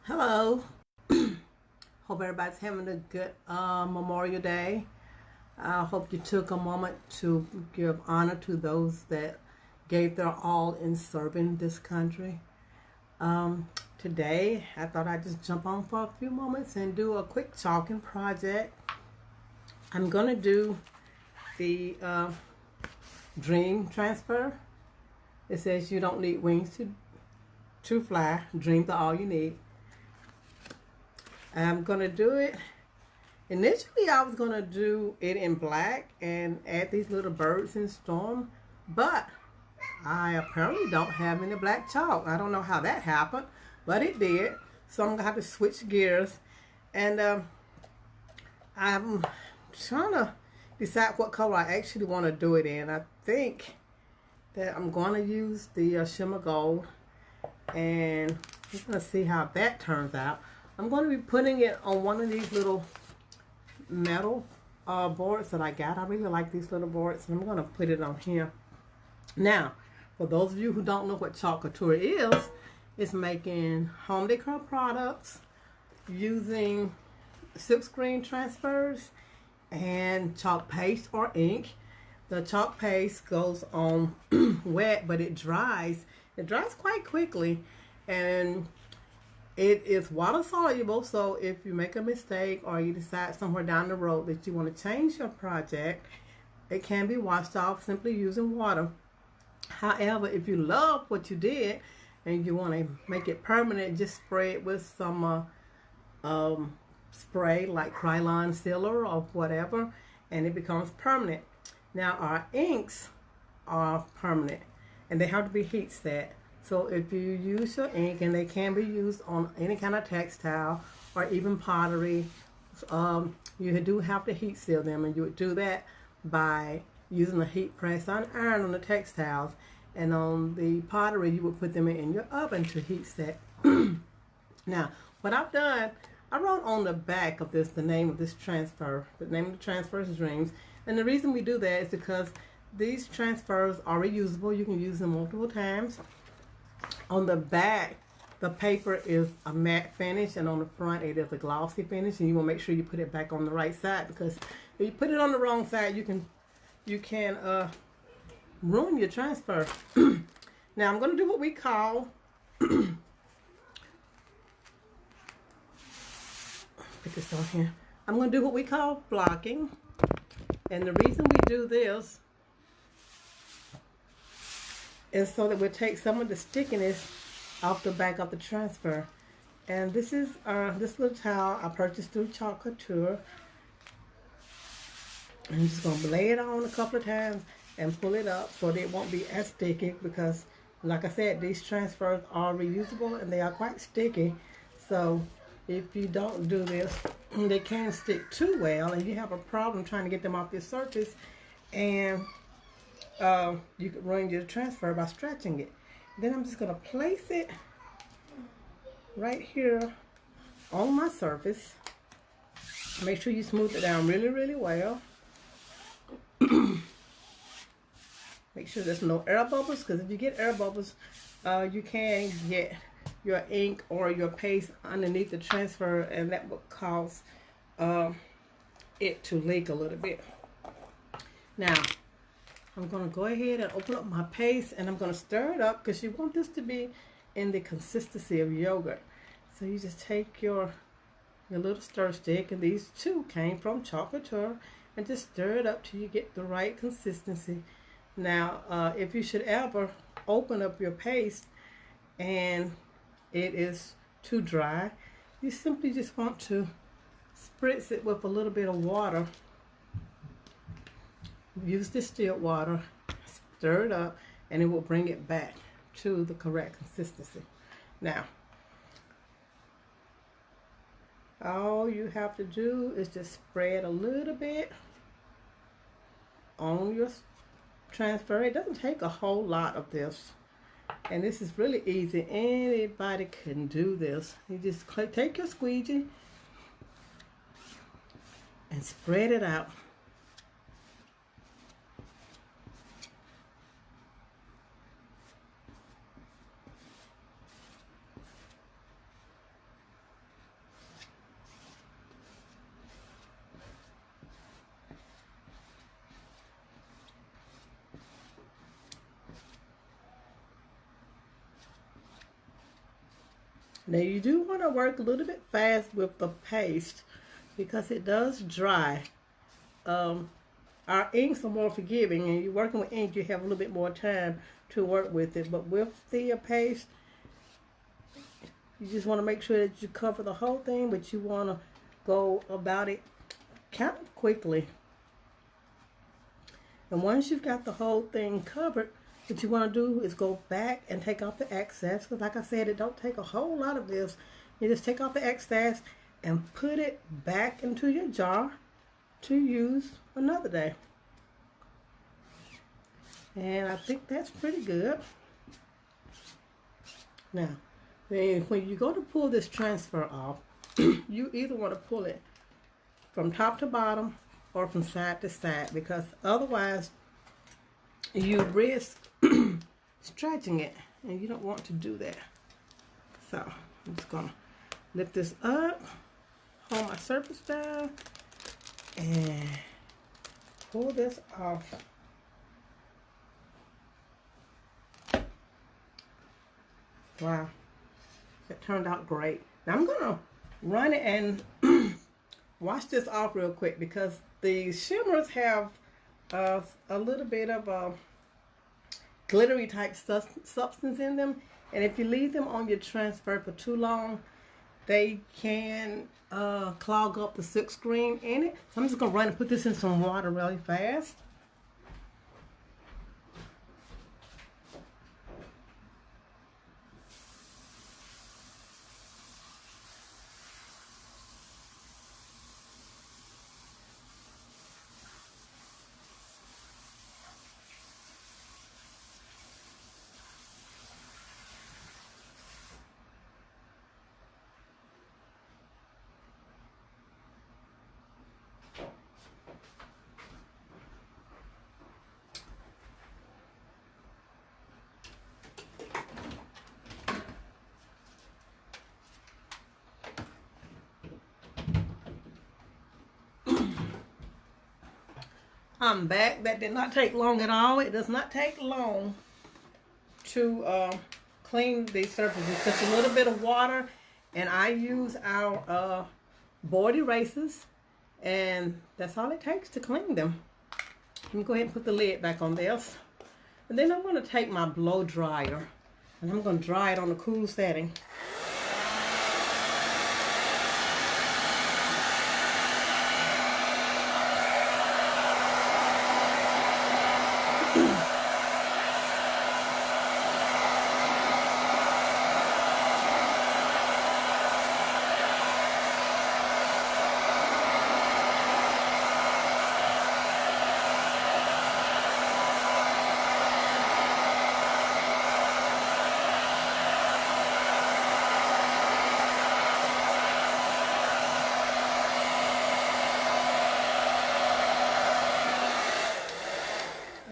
Hello. Hope everybody's having a good Memorial Day. I hope you took a moment to give honor to those that gave their all in serving this country. Today, I thought I'd just jump on for a few moments and do a quick talking project. I'm going to do the dream transfer. It says you don't need wings to fly. Dreams are all you need. I'm going to do it. Initially, I was going to do it in black and add these little birds in storm, but I apparently don't have any black chalk. I don't know how that happened, but it did. So I'm going to have to switch gears. And I'm trying to decide what color I actually want to do it in. I think that I'm going to use the shimmer gold, and we're going to see how that turns out. I'm going to be putting it on one of these little metal boards that I got. I really like these little boards, and I'm going to put it on here. Now, for those of you who don't know what chalk couture is, it's making home decor products using silkscreen transfers and chalk paste or ink. The chalk paste goes on wet, but it dries. It dries quite quickly, and it is water soluble, so if you make a mistake or you decide somewhere down the road that you want to change your project, it can be washed off simply using water. However, if you love what you did and you want to make it permanent, just spray it with some spray like Krylon sealer or whatever, and it becomes permanent. Now, our inks are permanent, and they have to be heat set. So if you use your ink, and they can be used on any kind of textile or even pottery, you do have to heat seal them, and you would do that by using a heat press on iron on the textiles, and on the pottery you would put them in your oven to heat set. Now, what I've done, I wrote on the back of this the name of this transfer. The name of the transfer is Dreams, and the reason we do that is because these transfers are reusable. You can use them multiple times. On the back, the paper is a matte finish, and on the front it is a glossy finish, and you want to make sure you put it back on the right side, because if you put it on the wrong side, you can ruin your transfer. Now I'm going to do what we call put this on here. I'm going to do what we call blocking, and the reason we do this is so that we'll take some of the stickiness off the back of the transfer. And this is this little towel I purchased through Chalk Couture. I'm just going to lay it on a couple of times and pull it up so that it won't be as sticky, because like I said, these transfers are reusable and they are quite sticky. So if you don't do this, they can stick too well, and you have a problem trying to get them off your surface, and you could ruin your transfer by stretching it. Then I'm just going to place it right here on my surface. Make sure you smooth it down really, really well. Make sure there's no air bubbles, because if you get air bubbles, you can get your ink or your paste underneath the transfer, and that would cause it to leak a little bit. Now, I'm going to go ahead and open up my paste, and I'm going to stir it up, because you want this to be in the consistency of yogurt. So you just take your little stir stick, and these two came from Chalk Couture, and just stir it up till you get the right consistency. Now, if you should ever open up your paste and it is too dry, you simply just want to spritz it with a little bit of water. Use distilled water, stir it up, and it will bring it back to the correct consistency. Now, all you have to do is just spread a little bit on your transfer. It doesn't take a whole lot of this, and this is really easy. Anybody can do this. You just take your squeegee and spread it out. Now you do want to work a little bit fast with the paste because it does dry. Our inks are more forgiving, and you're working with ink, you have a little bit more time to work with it. But with the paste, you just want to make sure that you cover the whole thing, but you want to go about it kind of quickly. And once you've got the whole thing covered, what you want to do is go back and take off the excess. Because like I said, it don't take a whole lot of this. You just take off the excess and put it back into your jar to use another day. And I think that's pretty good. Now, then when you go to pull this transfer off, you either want to pull it from top to bottom or from side to side, because otherwise you risk stretching it, and you don't want to do that. So I'm just gonna lift this up, hold my surface down, and pull this off. Wow, it turned out great. Now I'm gonna run it and wash this off real quick, because the shimmers have a little bit of a glittery type substance in them, and if you leave them on your transfer for too long, they can clog up the silk screen in it. So I'm just gonna run and put this in some water really fast. I'm back. That did not take long at all. It does not take long to clean these surfaces. Just a little bit of water, and I use our board erasers, and that's all it takes to clean them. Let me go ahead and put the lid back on this. And then I'm going to take my blow dryer, and I'm going to dry it on a cool setting.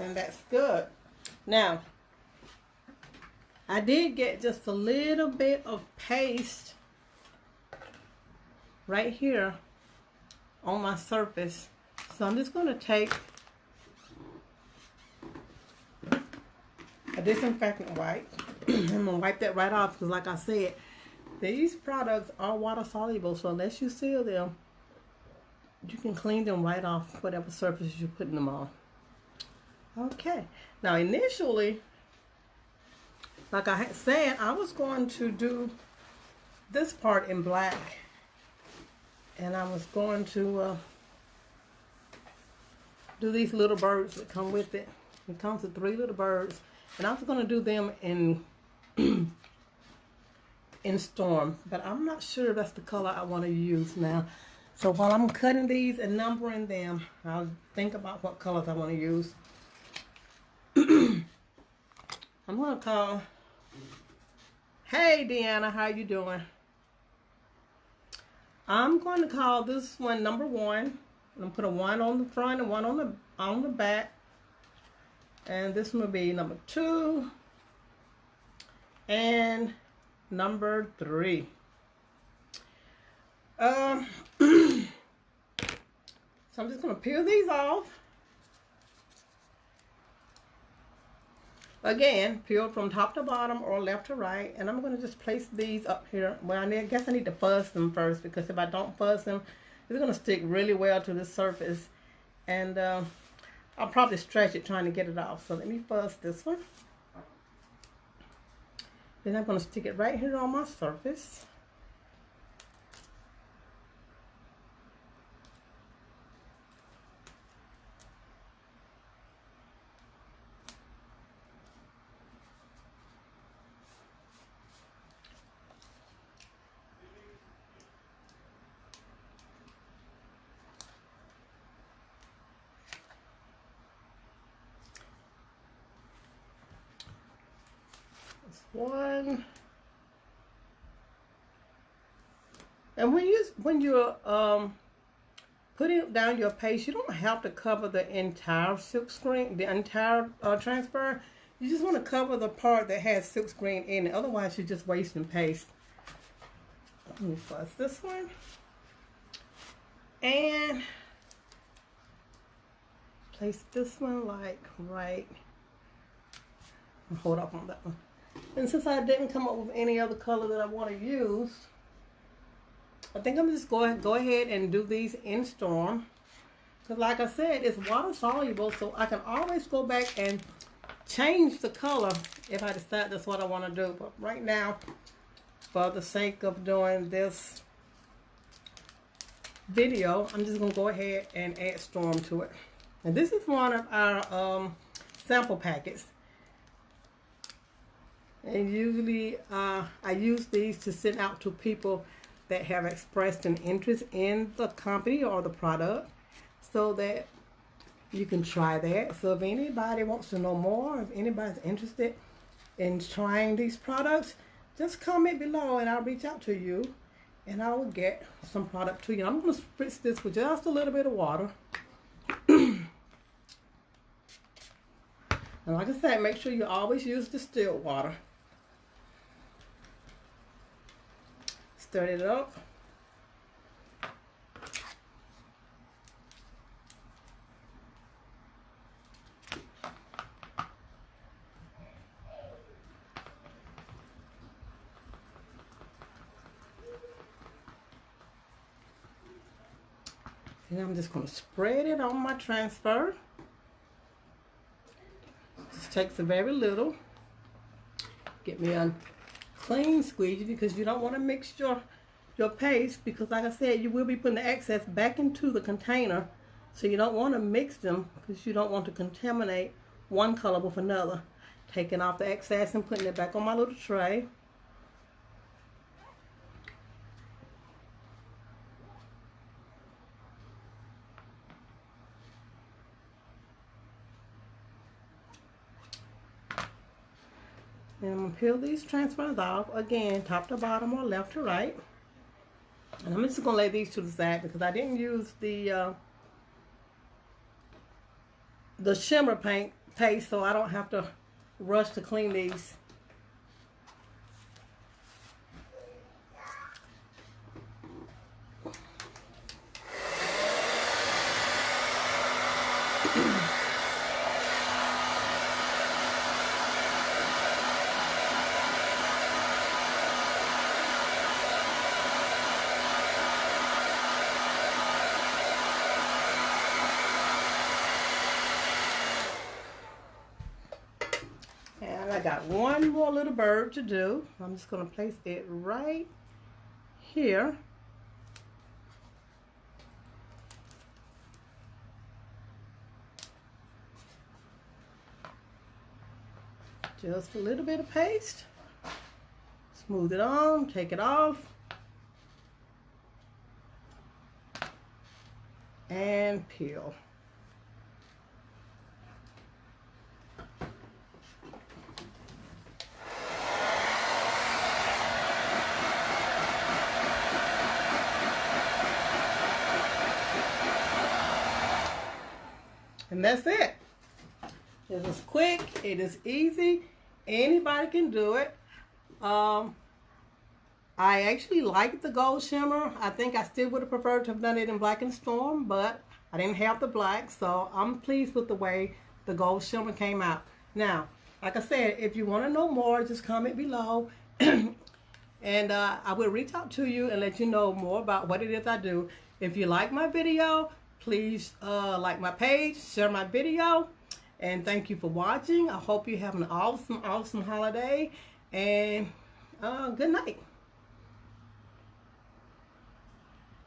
And that's good. Now, I did get just a little bit of paste right here on my surface. So I'm just going to take a disinfectant wipe. I'm going to wipe that right off, because like I said, these products are water soluble. So unless you seal them, you can clean them right off whatever surface you're putting them on. Okay, now initially, like I had said, I was going to do this part in black, and I was going to do these little birds that come with it. It comes with 3 little birds, and I was going to do them in in Storm, but I'm not sure that's the color I want to use now. So while I'm cutting these and numbering them, I'll think about what colors I want to use. I'm going to call, hey Deanna, how you doing? I'm going to call this one number 1. I'm going to put a 1 on the front and 1 on the back. And this one will be number 2 and number 3. So I'm just going to peel these off. Again, peel from top to bottom or left to right. And I'm going to just place these up here. Well, I guess I need to fuzz them first, because if I don't fuzz them, it's going to stick really well to the surface. And I'll probably stretch it trying to get it off. So let me fuzz this one. Then I'm going to stick it right here on my surface. One. And when you're putting down your paste, you don't have to cover the entire silk screen, the entire transfer. You just want to cover the part that has silk screen in it. Otherwise, you're just wasting paste. Let me fuzz this one. And place this one like right. Hold up on that one. And since I didn't come up with any other color that I want to use, I think I'm just going to go ahead and do these in Storm. Because like I said, it's water soluble, so I can always go back and change the color if I decide that's what I want to do. But right now, for the sake of doing this video, I'm just going to go ahead and add Storm to it. And this is one of our sample packets. And usually I use these to send out to people that have expressed an interest in the company or the product, so that you can try that. So if anybody wants to know more, if anybody's interested in trying these products, just comment below and I'll reach out to you and I will get some product to you. I'm going to spritz this with just a little bit of water. And like I said, make sure you always use distilled water. Stir it up. And I'm just going to spread it on my transfer. Just takes a very little. Get me a clean squeegee, because you don't want to mix your paste, because like I said, you will be putting the excess back into the container, so you don't want to mix them because you don't want to contaminate one color with another. Taking off the excess and putting it back on my little tray. And I'm going to peel these transfers off, again, top to bottom or left to right. And I'm just going to lay these to the side because I didn't use the shimmer paste, so I don't have to rush to clean these. I got one more little bird to do. I'm just going to place it right here. Just a little bit of paste. Smooth it on, take it off. And peel. And that's it. It is quick, it is easy, anybody can do it. I actually like the gold shimmer. I think I still would have preferred to have done it in Black and Storm, but I didn't have the black, so I'm pleased with the way the gold shimmer came out. Now, like I said, if you want to know more, just comment below. And I will reach out to you and let you know more about what it is I do. If you like my video, please like my page, share my video, and thank you for watching. I hope you have an awesome, awesome holiday, and good night.